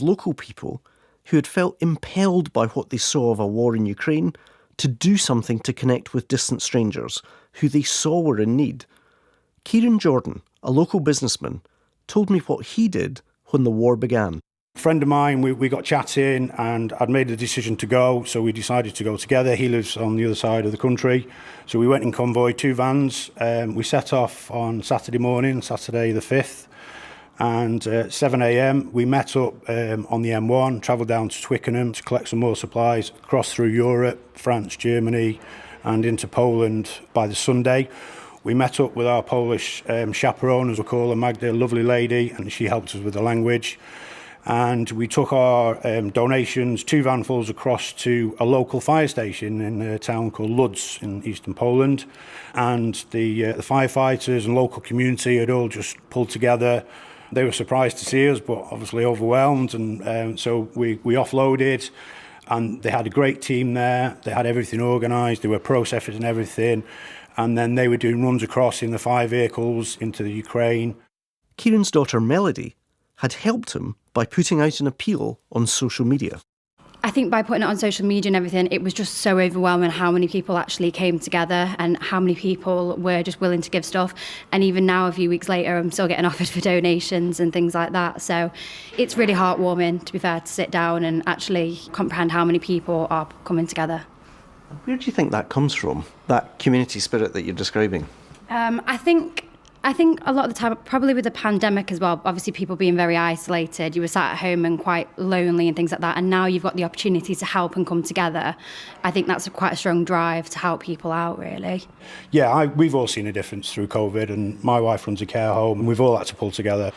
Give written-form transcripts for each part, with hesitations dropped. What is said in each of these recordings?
local people who had felt impelled by what they saw of a war in Ukraine to do something to connect with distant strangers who they saw were in need. Kieran Jordan, a local businessman, told me what he did when the war began. A friend of mine, we got chatting and I'd made the decision to go, so we decided to go together. He lives on the other side of the country. So we went in convoy, 2 vans. We set off on Saturday morning, Saturday the 5th. And at 7 a.m, we met up on the M1, travelled down to Twickenham to collect some more supplies, crossed through Europe, France, Germany, and into Poland by the Sunday. We met up with our Polish chaperone, as we call her, Magda, a lovely lady, and she helped us with the language. And we took our donations, 2 vanfuls, across to a local fire station in a town called Lodz in eastern Poland. And the firefighters and local community had all just pulled together. They were surprised to see us, but obviously overwhelmed. And so we offloaded, and they had a great team there. They had everything organised. They were processing everything. And then they were doing runs across in the 5 vehicles into the Ukraine. Kieran's daughter Melody had helped him by putting out an appeal on social media. I think by putting it on social media and everything, it was just so overwhelming how many people actually came together and how many people were just willing to give stuff. And even now, a few weeks later, I'm still getting offered for donations and things like that. So it's really heartwarming, to be fair, to sit down and actually comprehend how many people are coming together. Where do you think that comes from, that community spirit that you're describing? I think a lot of the time, probably with the pandemic as well, obviously people being very isolated, you were sat at home and quite lonely and things like that, and now you've got the opportunity to help and come together. I think that's quite a strong drive to help people out, really. Yeah, we've all seen a difference through COVID, and my wife runs a care home, and we've all had to pull together.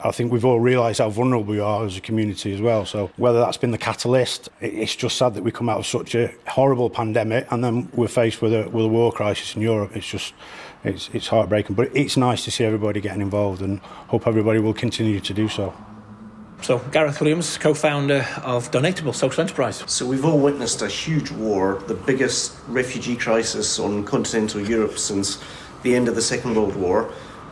I think we've all realised how vulnerable we are as a community as well. So whether that's been the catalyst, it's just sad that we come out of such a horrible pandemic and then we're faced with a war crisis in Europe. It's heartbreaking, but it's nice to see everybody getting involved, and hope everybody will continue to do so. So, Gareth Williams, co-founder of Donatable Social Enterprise. So we've all witnessed a huge war, the biggest refugee crisis on continental Europe since the end of the Second World War.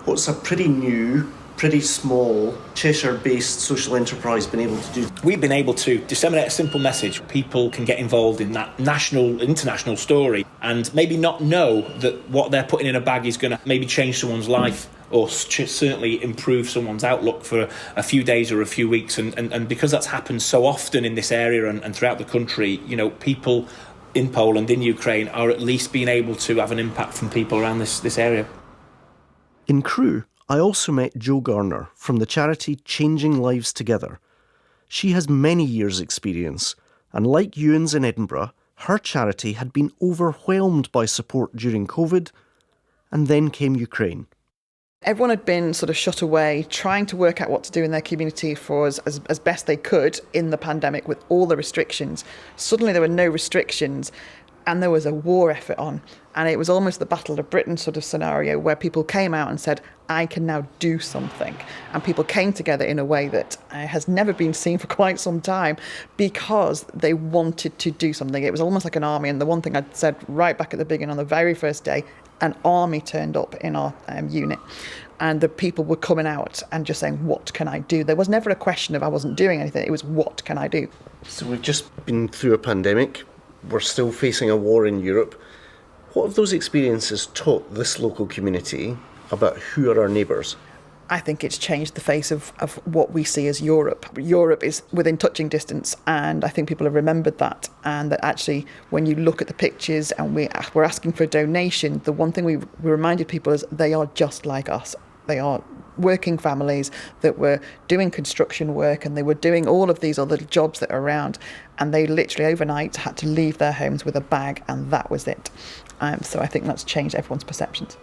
What's a pretty new, pretty small, Cheshire-based social enterprise been able to do? We've been able to disseminate a simple message. People can get involved in that national, international story and maybe not know that what they're putting in a bag is going to maybe change someone's life or certainly improve someone's outlook for a few days or a few weeks. And because that's happened so often in this area and throughout the country, you know, people in Poland, in Ukraine, are at least being able to have an impact from people around this area. In Crewe, I also met Jo Garner from the charity Changing Lives Together. She has many years' experience, and like Ewan's in Edinburgh, her charity had been overwhelmed by support during COVID, and then came Ukraine. Everyone had been sort of shut away, trying to work out what to do in their community for as best they could in the pandemic with all the restrictions. Suddenly there were no restrictions, and there was a war effort on. And it was almost the Battle of Britain sort of scenario where people came out and said, I can now do something. And people came together in a way that has never been seen for quite some time because they wanted to do something. It was almost like an army. And the one thing I'd said right back at the beginning on the very first day, an army turned up in our unit. And the people were coming out and just saying, what can I do? There was never a question of I wasn't doing anything. It was, what can I do? So we've just been through a pandemic. We're still facing a war in Europe. What have those experiences taught this local community about who are our neighbours? I think it's changed the face of what we see as Europe. Europe is within touching distance, and I think people have remembered that, and that actually when you look at the pictures and we're asking for a donation, the one thing we reminded people is they are just like us. They are working families that were doing construction work, and they were doing all of these other jobs that are around, and they literally overnight had to leave their homes with a bag, and that was it. So I think that's changed everyone's perceptions.